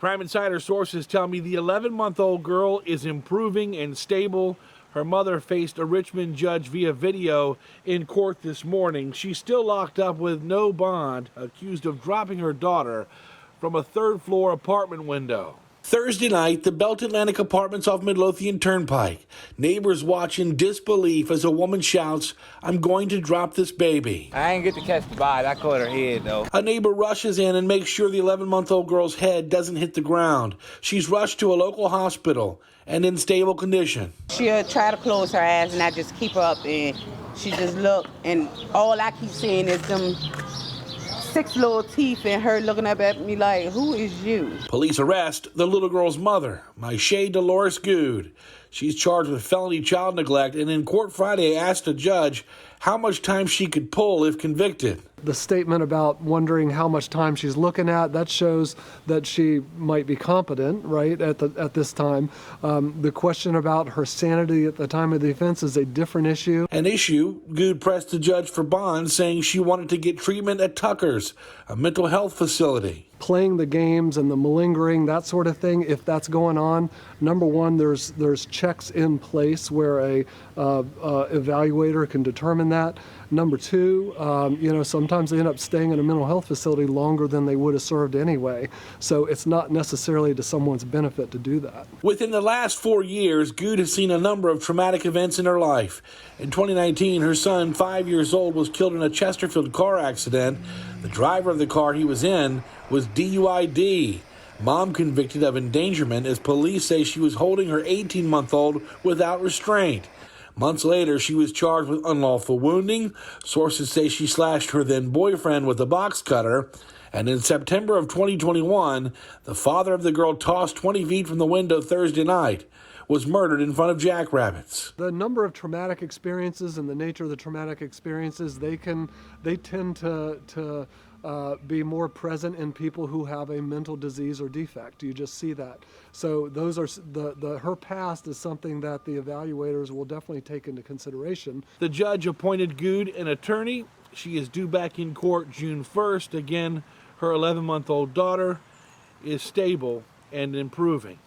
Crime Insider sources tell me the 11-month-old girl is improving and stable. Her mother faced a Richmond judge via video in court this morning. She's still locked up with no bond, accused of dropping her daughter from a third-floor apartment window. Thursday night, the Belt Atlantic Apartments off Midlothian Turnpike. Neighbors watch in disbelief as a woman shouts, "I'm going to drop this baby." I ain't get to catch the bite. I caught her head, though. A neighbor rushes in and makes sure the 11-month-old girl's head doesn't hit the ground. She's rushed to a local hospital and in stable condition. She'll try to close her eyes and I just keep her up and she just look, and all I keep seeing is them 6 little teeth and her looking up at me like, who is you? Police arrest the little girl's mother, Maisha Dolores Good. She's charged with felony child neglect and in court Friday asked a judge how much time she could pull if convicted. The statement about wondering how much time she's looking at, that shows that she might be competent, right, at this time. The question about her sanity at the time of the offense is a different issue. An issue Good pressed the judge for bond, saying she wanted to get treatment at Tucker's, a mental health facility. Playing the games and the malingering, that sort of thing, if that's going on, number one, there's checks in place where a evaluator can determine that. Number two, sometimes they end up staying in a mental health facility longer than they would have served anyway. So it's not necessarily to someone's benefit to do that. Within the last 4 years, Good has seen a number of traumatic events in her life. In 2019, her son, 5 years old, was killed in a Chesterfield car accident. The driver of the car he was in was DUID. Mom convicted of endangerment as police say she was holding her 18-month-old without restraint. Months later, she was charged with unlawful wounding. Sources say she slashed her then-boyfriend with a box cutter. And in September of 2021, the father of the girl tossed 20 feet from the window Thursday night was murdered in front of jackrabbits. The number of traumatic experiences and the nature of the traumatic experiences, they tend to be more present in people who have a mental disease or defect. You just see that. So those are her past is something that the evaluators will definitely take into consideration. The judge appointed Good an attorney. She is due back in court June 1st. Again, her 11-month-old daughter is stable and improving.